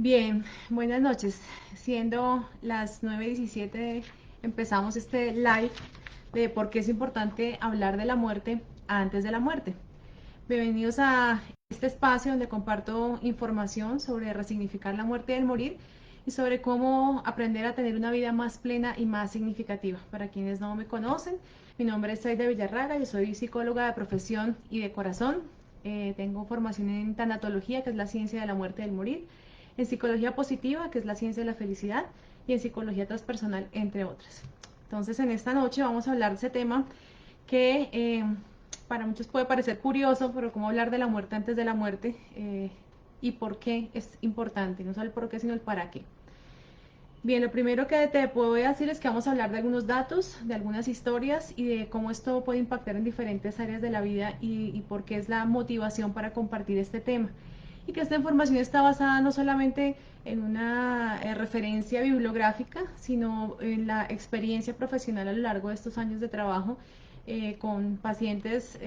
Bien, buenas noches. Siendo las 9:17, empezamos este live de por qué es importante hablar de la muerte antes de la muerte. Bienvenidos a este espacio donde comparto información sobre resignificar la muerte y el morir y sobre cómo aprender a tener una vida más plena y más significativa. Para quienes no me conocen, mi nombre es Saida Villarraga, yo soy psicóloga de profesión y de corazón. Tengo formación en tanatología, que es la ciencia de la muerte y del morir, en psicología positiva, que es la ciencia de la felicidad, y en psicología transpersonal, entre otras. Entonces, en esta noche vamos a hablar de ese tema que para muchos puede parecer curioso, pero cómo hablar de la muerte antes de la muerte y por qué es importante, no solo el por qué, sino el para qué. Bien, lo primero que te puedo decir es que vamos a hablar de algunos datos, de algunas historias y de cómo esto puede impactar en diferentes áreas de la vida y por qué es la motivación para compartir este tema. Y que esta información está basada no solamente en una referencia bibliográfica, sino en la experiencia profesional a lo largo de estos años de trabajo con pacientes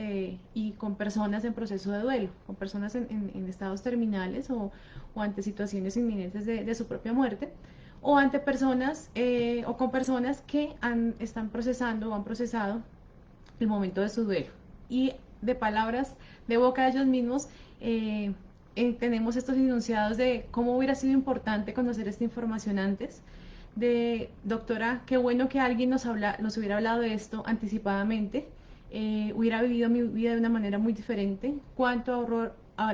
y con personas en proceso de duelo, con personas en estados terminales o ante situaciones inminentes de su propia muerte o ante personas o con personas que están procesando o han procesado el momento de su duelo. Y de palabras de boca de ellos mismos, tenemos estos enunciados de cómo hubiera sido importante conocer esta información antes, de doctora, qué bueno que alguien nos hubiera hablado de esto anticipadamente, hubiera vivido mi vida de una manera muy diferente, cuánto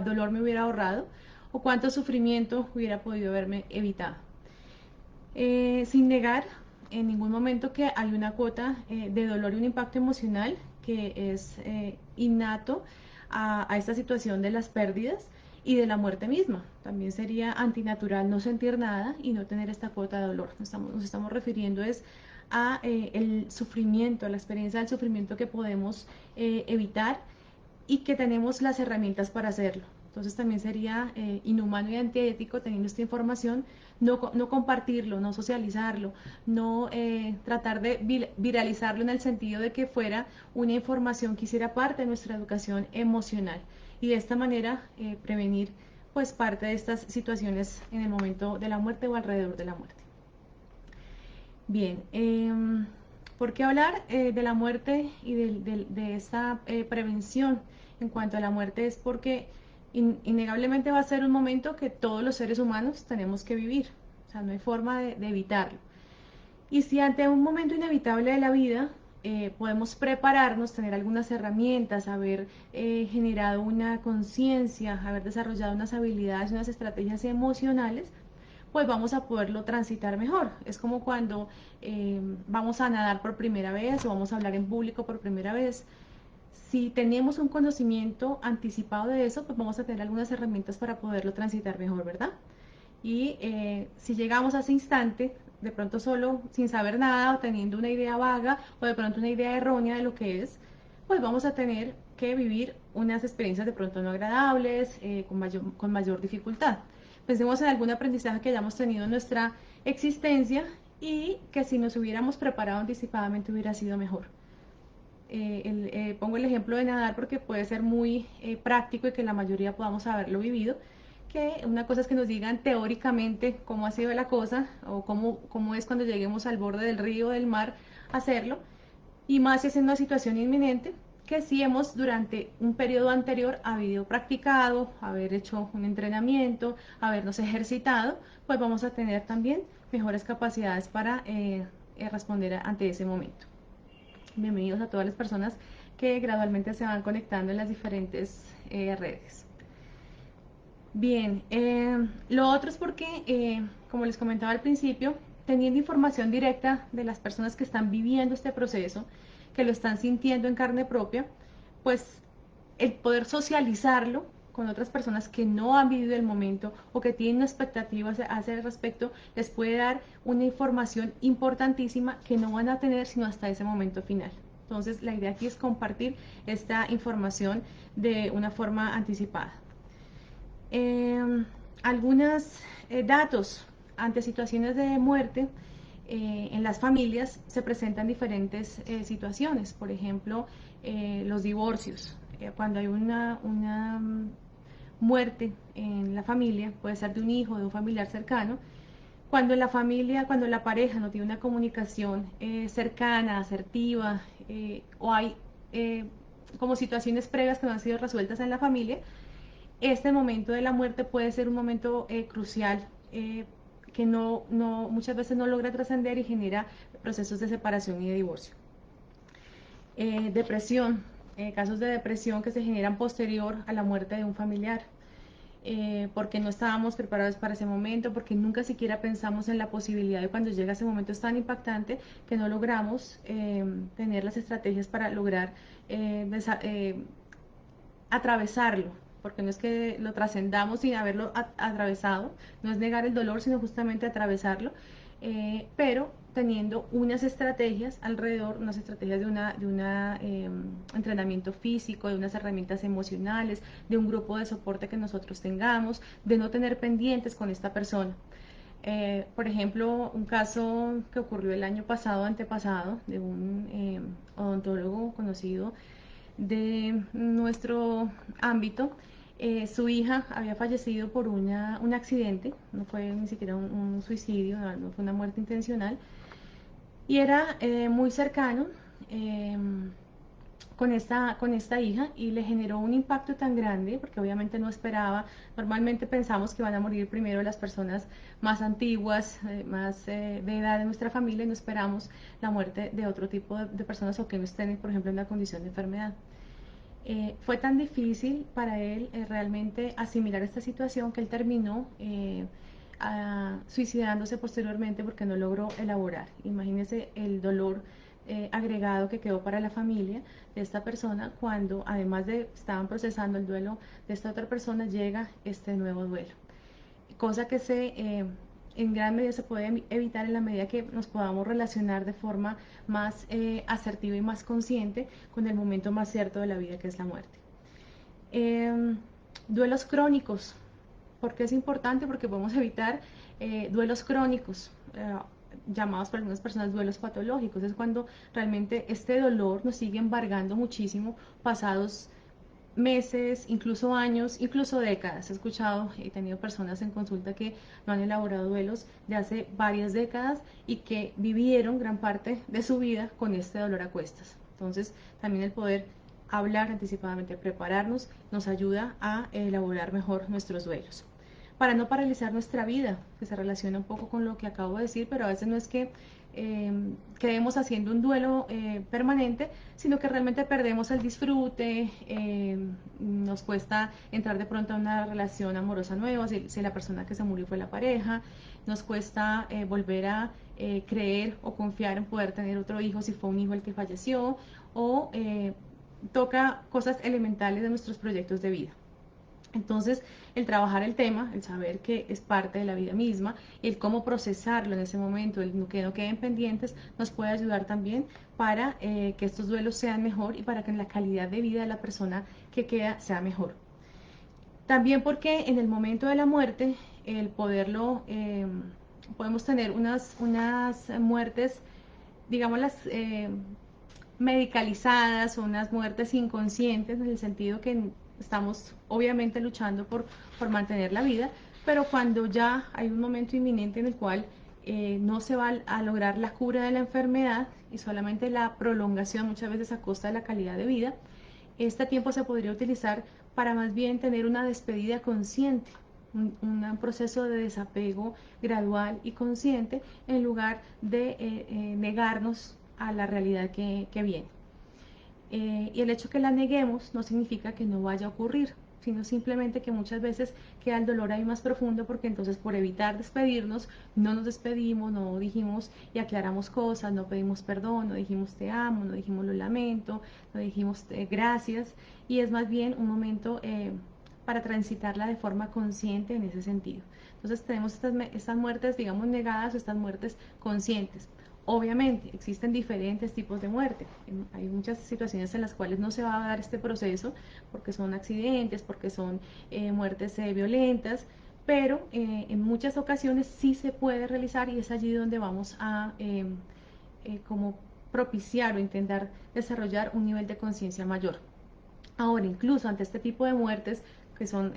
dolor me hubiera ahorrado o cuánto sufrimiento hubiera podido haberme evitado. Sin negar en ningún momento que hay una cuota de dolor y un impacto emocional que es innato a esta situación de las pérdidas y de la muerte misma. También sería antinatural no sentir nada y no tener esta cuota de dolor. Nos estamos refiriendo es a el sufrimiento, a la experiencia del sufrimiento que podemos evitar y que tenemos las herramientas para hacerlo. Entonces también sería inhumano y antiético, teniendo esta información, no compartirlo, no socializarlo, no tratar de viralizarlo en el sentido de que fuera una información que hiciera parte de nuestra educación emocional y de esta manera prevenir pues parte de estas situaciones en el momento de la muerte o alrededor de la muerte. Bien, ¿por qué hablar de la muerte y de esta prevención en cuanto a la muerte? Es porque innegablemente va a ser un momento que todos los seres humanos tenemos que vivir, o sea, no hay forma de evitarlo. Y si ante un momento inevitable de la vida podemos prepararnos, tener algunas herramientas, haber generado una conciencia, haber desarrollado unas habilidades, unas estrategias emocionales, pues vamos a poderlo transitar mejor. Es como cuando vamos a nadar por primera vez o vamos a hablar en público por primera vez. Si tenemos un conocimiento anticipado de eso, pues vamos a tener algunas herramientas para poderlo transitar mejor, ¿verdad? Y si llegamos a ese instante, de pronto solo sin saber nada o teniendo una idea vaga o de pronto una idea errónea de lo que es, pues vamos a tener que vivir unas experiencias de pronto no agradables, con mayor dificultad. Pensemos en algún aprendizaje que hayamos tenido en nuestra existencia y que si nos hubiéramos preparado anticipadamente hubiera sido mejor. Pongo el ejemplo de nadar porque puede ser muy práctico y que la mayoría podamos haberlo vivido, que una cosa es que nos digan teóricamente cómo ha sido la cosa o cómo es cuando lleguemos al borde del río o del mar hacerlo, y más si es en una situación inminente, que si hemos durante un periodo anterior habido practicado, haber hecho un entrenamiento, habernos ejercitado, pues vamos a tener también mejores capacidades para responder ante ese momento. Bienvenidos a todas las personas que gradualmente se van conectando en las diferentes redes. Bien, lo otro es porque, como les comentaba al principio, teniendo información directa de las personas que están viviendo este proceso, que lo están sintiendo en carne propia, pues el poder socializarlo con otras personas que no han vivido el momento o que tienen expectativas hacia el respecto, les puede dar una información importantísima que no van a tener sino hasta ese momento final. Entonces, la idea aquí es compartir esta información de una forma anticipada. Eh, algunos datos ante situaciones de muerte en las familias se presentan diferentes situaciones, por ejemplo, los divorcios, cuando hay muerte en la familia, puede ser de un hijo, de un familiar cercano, cuando la familia, cuando la pareja no tiene una comunicación cercana, asertiva, o hay eh, como situaciones previas que no han sido resueltas en la familia, este momento de la muerte puede ser un momento crucial, que muchas veces no logra trascender y genera procesos de separación y de divorcio. Depresión, casos de depresión que se generan posterior a la muerte de un familiar. Porque no estábamos preparados para ese momento, porque nunca siquiera pensamos en la posibilidad de cuando llega ese momento es tan impactante que no logramos tener las estrategias para lograr atravesarlo, porque no es que lo trascendamos sin haberlo atravesado, no es negar el dolor, sino justamente atravesarlo, pero teniendo unas estrategias alrededor, unas estrategias de un entrenamiento físico, de unas herramientas emocionales, de un grupo de soporte que nosotros tengamos, de no tener pendientes con esta persona. Por ejemplo, un caso que ocurrió el año pasado, antepasado, de un odontólogo conocido de nuestro ámbito. Su hija había fallecido por un accidente, no fue ni siquiera un suicidio, no fue una muerte intencional, y era muy cercano eh, con esta hija, y le generó un impacto tan grande porque obviamente no esperaba. Normalmente pensamos que van a morir primero las personas más antiguas, más de edad de nuestra familia, y no esperamos la muerte de otro tipo de personas, o que no estén, por ejemplo, en una condición de enfermedad. Fue tan difícil para él realmente asimilar esta situación que él terminó suicidándose posteriormente porque no logró elaborar. Imagínense el dolor agregado que quedó para la familia de esta persona, cuando además de estaban procesando el duelo de esta otra persona, llega este nuevo duelo. Cosa que en gran medida se puede evitar en la medida que nos podamos relacionar de forma más asertiva y más consciente con el momento más cierto de la vida, que es la muerte. Eh, Duelos crónicos. ¿Por qué es importante? Porque podemos evitar duelos crónicos, llamados por algunas personas duelos patológicos. Es cuando realmente este dolor nos sigue embargando muchísimo pasados meses, incluso años, incluso décadas. He escuchado, he tenido personas en consulta que no han elaborado duelos de hace varias décadas y que vivieron gran parte de su vida con este dolor a cuestas. Entonces, también el poder hablar anticipadamente, prepararnos, nos ayuda a elaborar mejor nuestros duelos. Para no paralizar nuestra vida, que se relaciona un poco con lo que acabo de decir, pero a veces no es que quedemos haciendo un duelo permanente, sino que realmente perdemos el disfrute, nos cuesta entrar de pronto a una relación amorosa nueva, si la persona que se murió fue la pareja, nos cuesta volver a creer o confiar en poder tener otro hijo si fue un hijo el que falleció, o toca cosas elementales de nuestros proyectos de vida. Entonces, el trabajar el tema, el saber que es parte de la vida misma, el cómo procesarlo en ese momento, el que no queden pendientes, nos puede ayudar también para que estos duelos sean mejor y para que la calidad de vida de la persona que queda sea mejor. También porque en el momento de la muerte, el poderlo, podemos tener unas muertes, digamos, las medicalizadas, o unas muertes inconscientes, en el sentido que estamos obviamente luchando por mantener la vida, pero cuando ya hay un momento inminente en el cual no se va a lograr la cura de la enfermedad y solamente la prolongación, muchas veces a costa de la calidad de vida, este tiempo se podría utilizar para más bien tener una despedida consciente, un proceso de desapego gradual y consciente, en lugar de negarnos a la realidad que viene. Y el hecho que la neguemos no significa que no vaya a ocurrir, sino simplemente que muchas veces queda el dolor ahí más profundo, porque entonces, por evitar despedirnos, no nos despedimos, no dijimos y aclaramos cosas, no pedimos perdón, no dijimos te amo, no dijimos lo lamento, no dijimos gracias, y es más bien un momento para transitarla de forma consciente en ese sentido. Entonces tenemos estas muertes, digamos, negadas, o estas muertes conscientes. Obviamente existen diferentes tipos de muerte. Hay muchas situaciones en las cuales no se va a dar este proceso, porque son accidentes, porque son muertes violentas, pero en muchas ocasiones sí se puede realizar, y es allí donde vamos a como propiciar o intentar desarrollar un nivel de conciencia mayor. Ahora, incluso ante este tipo de muertes que son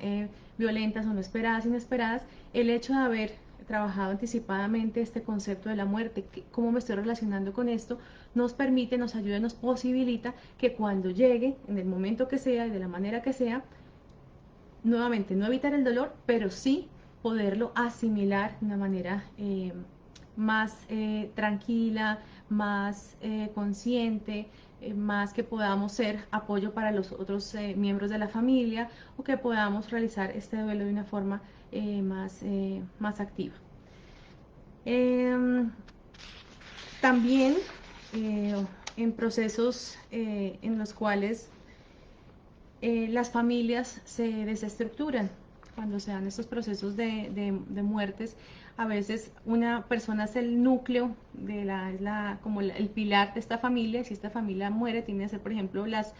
violentas o no esperadas, inesperadas, el hecho de haber trabajado anticipadamente este concepto de la muerte, cómo me estoy relacionando con esto, nos permite, nos ayuda, nos posibilita que cuando llegue, en el momento que sea y de la manera que sea, nuevamente no evitar el dolor, pero sí poderlo asimilar de una manera más tranquila, más consciente, más que podamos ser apoyo para los otros miembros de la familia o que podamos realizar este duelo de una forma más activa. También en procesos en los cuales las familias se desestructuran cuando se dan estos procesos de muertes. A veces una persona es el núcleo de como el pilar de esta familia. Si esta familia muere, tiene que ser, por ejemplo, las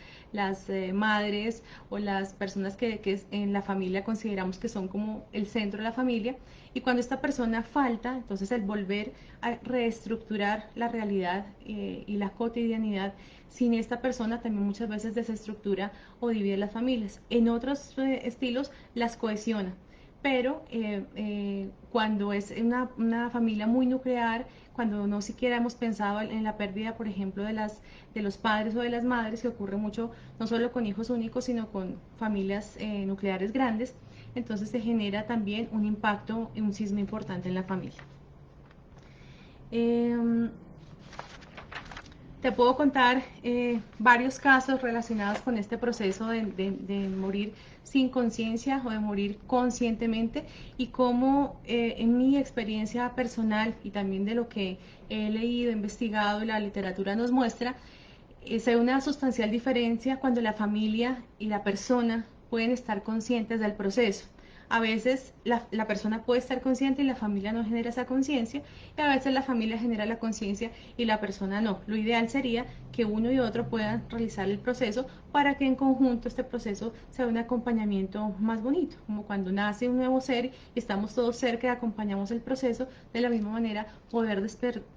madres o las personas que en la familia consideramos que son como el centro de la familia. Y cuando esta persona falta, entonces el volver a reestructurar la realidad y la cotidianidad sin esta persona también muchas veces desestructura o divide las familias. En otros estilos las cohesiona, pero cuando es una familia muy nuclear, cuando no siquiera hemos pensado en la pérdida, por ejemplo, de los padres o de las madres, que ocurre mucho no solo con hijos únicos, sino con familias nucleares grandes, entonces se genera también un impacto, un sismo importante en la familia. Te puedo contar varios casos relacionados con este proceso de morir sin conciencia o de morir conscientemente, y cómo en mi experiencia personal y también de lo que he leído, investigado y la literatura nos muestra, se ve una sustancial diferencia cuando la familia y la persona pueden estar conscientes del proceso. A veces la persona puede estar consciente y la familia no genera esa conciencia, y a veces la familia genera la conciencia y la persona no. Lo ideal sería que uno y otro puedan realizar el proceso para que en conjunto este proceso sea un acompañamiento más bonito, como cuando nace un nuevo ser y estamos todos cerca y acompañamos el proceso. De la misma manera, poder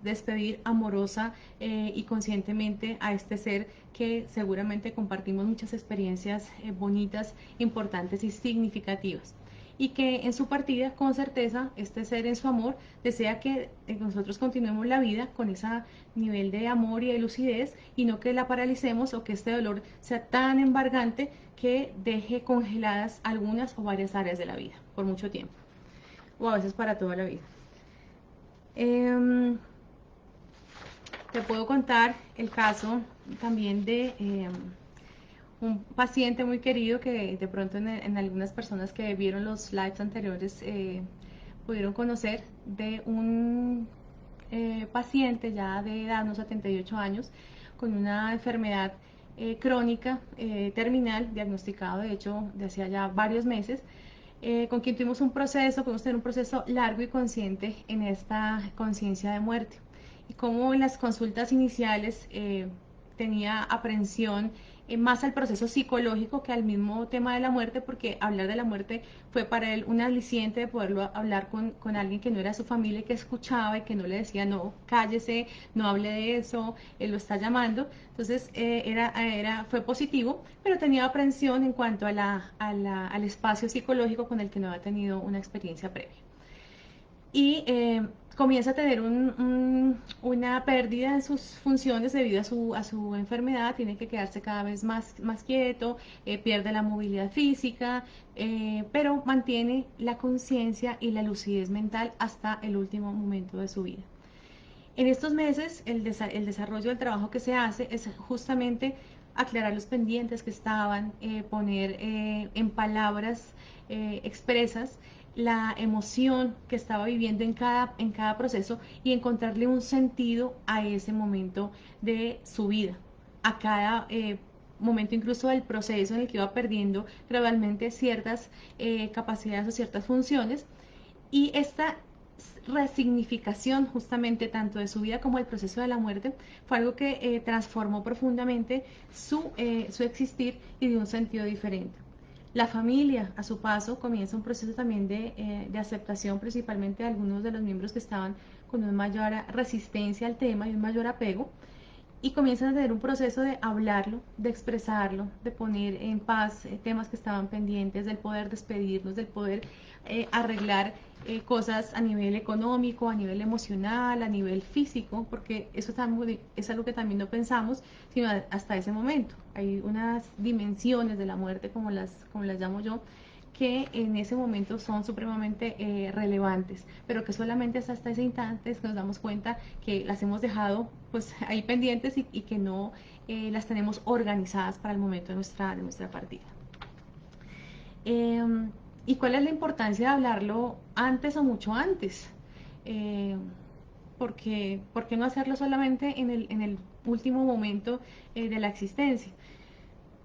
despedir amorosa y conscientemente a este ser que seguramente compartimos muchas experiencias bonitas, importantes y significativas, y que en su partida, con certeza, este ser en su amor desea que nosotros continuemos la vida con ese nivel de amor y de lucidez, y no que la paralicemos o que este dolor sea tan embargante que deje congeladas algunas o varias áreas de la vida por mucho tiempo, o a veces para toda la vida. Te puedo contar el caso también de un paciente muy querido que de pronto en algunas personas que vieron los lives anteriores pudieron conocer, de un paciente ya de edad, unos 78 años, con una enfermedad crónica terminal, diagnosticado de hecho de hacía ya varios meses, con quien tuvimos un proceso, pudimos tener un proceso largo y consciente en esta conciencia de muerte, y como en las consultas iniciales tenía aprensión más al proceso psicológico que al mismo tema de la muerte, porque hablar de la muerte fue para él un aliciente de poderlo hablar con alguien que no era su familia y que escuchaba y que no le decía no, cállese, no hable de eso, él lo está llamando. Entonces fue positivo, pero tenía aprensión en cuanto al espacio psicológico con el que no había tenido una experiencia previa. Y comienza a tener una pérdida en sus funciones debido a su enfermedad, tiene que quedarse cada vez más quieto, pierde la movilidad física, pero mantiene la conciencia y la lucidez mental hasta el último momento de su vida. En estos meses, el desarrollo del trabajo que se hace es justamente aclarar los pendientes que estaban, poner en palabras expresas la emoción que estaba viviendo en cada proceso, y encontrarle un sentido a ese momento de su vida, a cada momento incluso del proceso en el que iba perdiendo gradualmente ciertas capacidades o ciertas funciones. Y esta resignificación justamente tanto de su vida como el proceso de la muerte fue algo que transformó profundamente su existir y dio un sentido diferente. La familia, a su paso, comienza un proceso también de aceptación, principalmente de algunos de los miembros que estaban con una mayor resistencia al tema y un mayor apego, y comienzan a tener un proceso de hablarlo, de expresarlo, de poner en paz temas que estaban pendientes, del poder despedirnos, del poder arreglar cosas a nivel económico, a nivel emocional, a nivel físico, porque eso es algo que también no pensamos, sino hasta ese momento. Hay unas dimensiones de la muerte, como las llamo yo, que en ese momento son supremamente relevantes, pero que solamente es hasta ese instante es que nos damos cuenta que las hemos dejado pues ahí pendientes y que no las tenemos organizadas para el momento de nuestra partida. Eh, ¿Y cuál es la importancia de hablarlo antes o mucho antes? Eh, ¿Por qué no hacerlo solamente en el último momento de la existencia?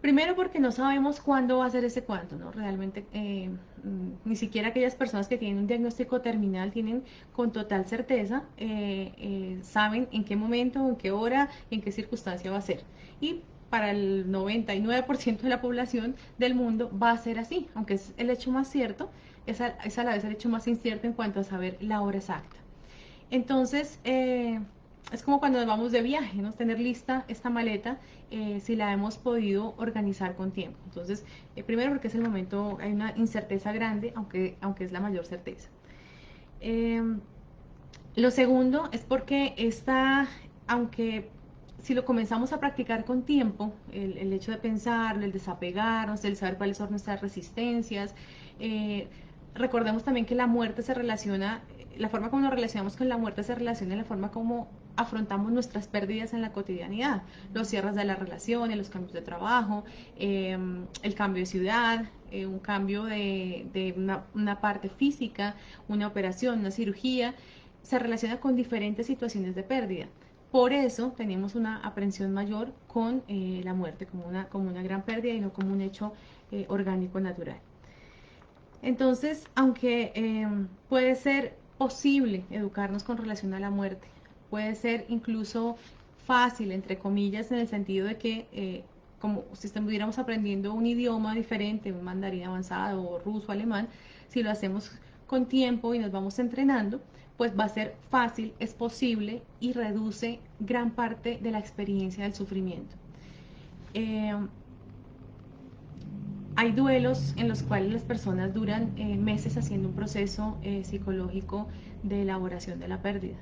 Primero porque no sabemos cuándo va a ser ese cuándo, ¿no? Realmente ni siquiera aquellas personas que tienen un diagnóstico terminal tienen con total certeza, saben en qué momento, en qué hora, en qué circunstancia va a ser. Y para el 99% de la población del mundo va a ser así, aunque es el hecho más cierto, es a la vez el hecho más incierto en cuanto a saber la hora exacta. Entonces, es como cuando nos vamos de viaje, ¿no? Tener lista esta maleta si la hemos podido organizar con tiempo. Entonces, primero porque es el momento, hay una incerteza grande, aunque es la mayor certeza. Eh, lo segundo es porque aunque si lo comenzamos a practicar con tiempo, el hecho de pensar, el desapegarnos, el saber cuáles son nuestras resistencias, eh, recordemos también que la muerte se relaciona, la forma como nos relacionamos con la muerte se relaciona en la forma como afrontamos nuestras pérdidas en la cotidianidad, los cierres de las relaciones, los cambios de trabajo, el cambio de ciudad, un cambio de una parte física, una operación, una cirugía, se relaciona con diferentes situaciones de pérdida. Por eso tenemos una aprensión mayor con la muerte como una gran pérdida y no como un hecho orgánico natural. Entonces, aunque puede ser posible educarnos con relación a la muerte, puede ser incluso fácil, entre comillas, en el sentido de que como si estuviéramos aprendiendo un idioma diferente, un mandarín avanzado o ruso, alemán, si lo hacemos con tiempo y nos vamos entrenando, pues va a ser fácil, es posible y reduce gran parte de la experiencia del sufrimiento. Eh, Hay duelos en los cuales las personas duran meses haciendo un proceso psicológico de elaboración de la pérdida.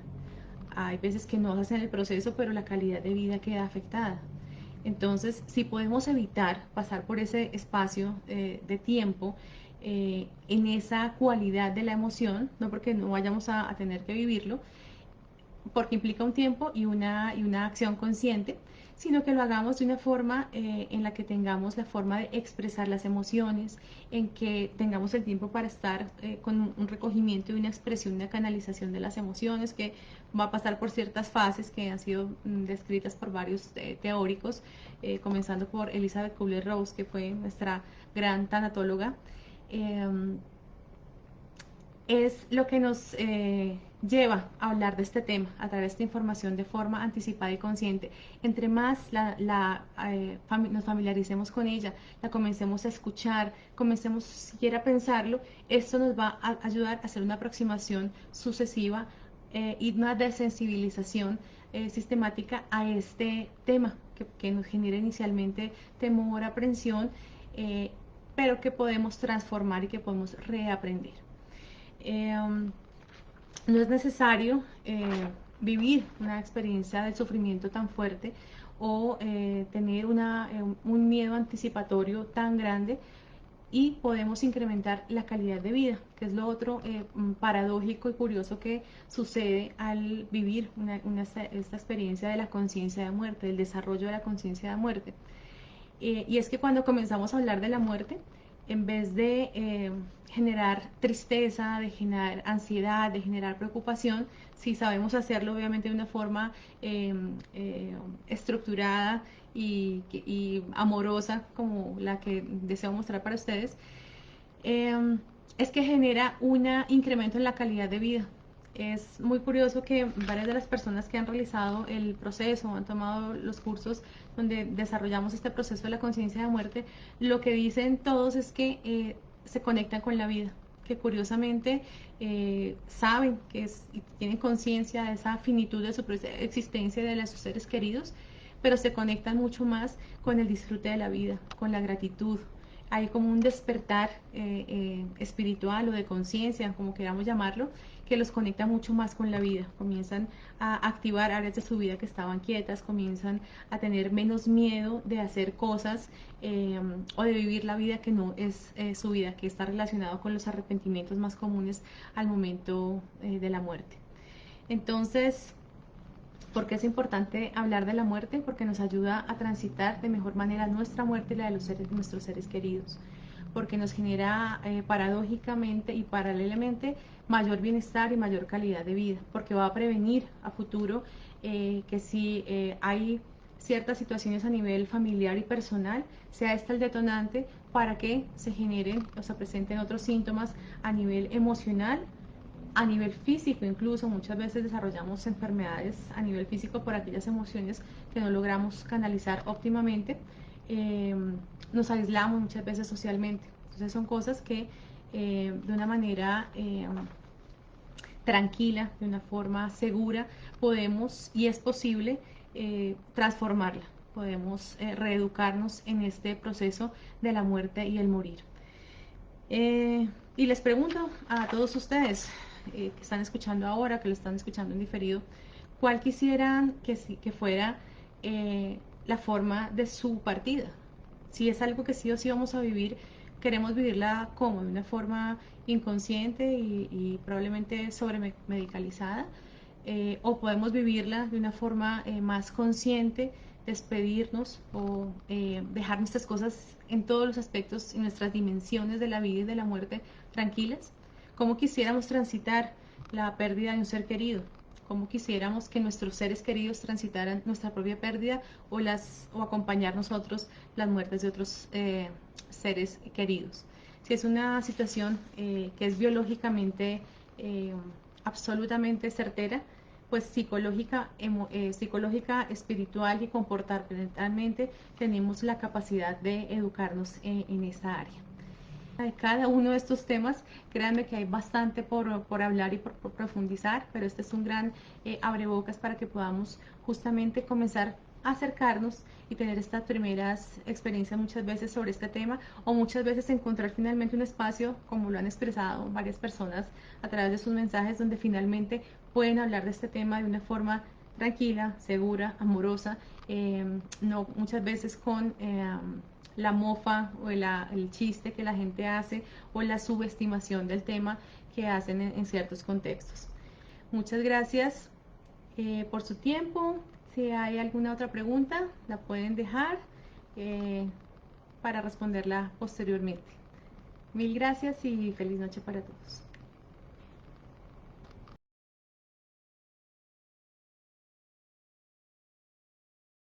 Hay veces que no hacen el proceso, pero la calidad de vida queda afectada. Entonces, si podemos evitar pasar por ese espacio de tiempo en esa cualidad de la emoción, no porque no vayamos a tener que vivirlo, porque implica un tiempo y una acción consciente, sino que lo hagamos de una forma en la que tengamos la forma de expresar las emociones, en que tengamos el tiempo para estar con un recogimiento y una expresión, una canalización de las emociones, que va a pasar por ciertas fases que han sido descritas por varios teóricos, comenzando por Elizabeth Kubler-Ross, que fue nuestra gran tanatóloga. Eh, es lo que nos lleva a hablar de este tema a través de esta información de forma anticipada y consciente. Entre más nos familiaricemos con ella, la comencemos a escuchar, comencemos siquiera a pensarlo, esto nos va a ayudar a hacer una aproximación sucesiva y una desensibilización sistemática a este tema que nos genera inicialmente temor, aprensión, pero que podemos transformar y que podemos reaprender. No es necesario vivir una experiencia del sufrimiento tan fuerte o tener un miedo anticipatorio tan grande y podemos incrementar la calidad de vida, que es lo otro paradójico y curioso que sucede al vivir esta experiencia de la conciencia de muerte, del desarrollo de la conciencia de muerte. Y es que cuando comenzamos a hablar de la muerte, en vez de generar tristeza, de generar ansiedad, de generar preocupación, si sabemos hacerlo obviamente de una forma estructurada y amorosa como la que deseo mostrar para ustedes, eh, es que genera un incremento en la calidad de vida. Es muy curioso que varias de las personas que han realizado el proceso, han tomado los cursos donde desarrollamos este proceso de la conciencia de muerte, lo que dicen todos es que se conectan con la vida, que curiosamente saben y tienen conciencia de esa finitud de su existencia y de sus seres queridos, pero se conectan mucho más con el disfrute de la vida, con la gratitud. Hay como un despertar espiritual o de conciencia, como queramos llamarlo, que los conecta mucho más con la vida. Comienzan a activar áreas de su vida que estaban quietas, comienzan a tener menos miedo de hacer cosas o de vivir la vida que no es su vida, que está relacionado con los arrepentimientos más comunes al momento de la muerte. Entonces, ¿por qué es importante hablar de la muerte? Porque nos ayuda a transitar de mejor manera nuestra muerte y la de nuestros seres queridos. Porque nos genera paradójicamente y paralelamente mayor bienestar y mayor calidad de vida. Porque va a prevenir a futuro que si hay ciertas situaciones a nivel familiar y personal, sea este el detonante para que se generen o se presenten otros síntomas a nivel emocional, a nivel físico. Incluso muchas veces desarrollamos enfermedades a nivel físico por aquellas emociones que no logramos canalizar óptimamente. eh, Nos aislamos muchas veces socialmente. Entonces son cosas que de una manera tranquila, de una forma segura, podemos y es posible transformarla. Podemos reeducarnos en este proceso de la muerte y el morir. Y les pregunto a todos ustedes que están escuchando ahora, que lo están escuchando en diferido, ¿cuál quisieran que fuera la forma de su partida? Si es algo que sí o sí vamos a vivir, queremos vivirla como de una forma inconsciente y probablemente sobremedicalizada, o podemos vivirla de una forma más consciente, despedirnos o dejar nuestras cosas en todos los aspectos y nuestras dimensiones de la vida y de la muerte tranquilas. ¿Cómo quisiéramos transitar la pérdida de un ser querido? ¿Cómo quisiéramos que nuestros seres queridos transitaran nuestra propia pérdida o acompañar nosotros las muertes de otros seres queridos? Si es una situación que es biológicamente absolutamente certera, pues psicológica, espiritual y comportamentalmente tenemos la capacidad de educarnos en esta área. De cada uno de estos temas, créanme que hay bastante por hablar y por profundizar, pero este es un gran abrebocas para que podamos justamente comenzar a acercarnos y tener estas primeras experiencias muchas veces sobre este tema, o muchas veces encontrar finalmente un espacio, como lo han expresado varias personas a través de sus mensajes, donde finalmente pueden hablar de este tema de una forma tranquila, segura, amorosa, no muchas veces con la mofa o el chiste que la gente hace o la subestimación del tema que hacen en ciertos contextos. Muchas gracias por su tiempo. Si hay alguna otra pregunta, la pueden dejar para responderla posteriormente. Mil gracias y feliz noche para todos.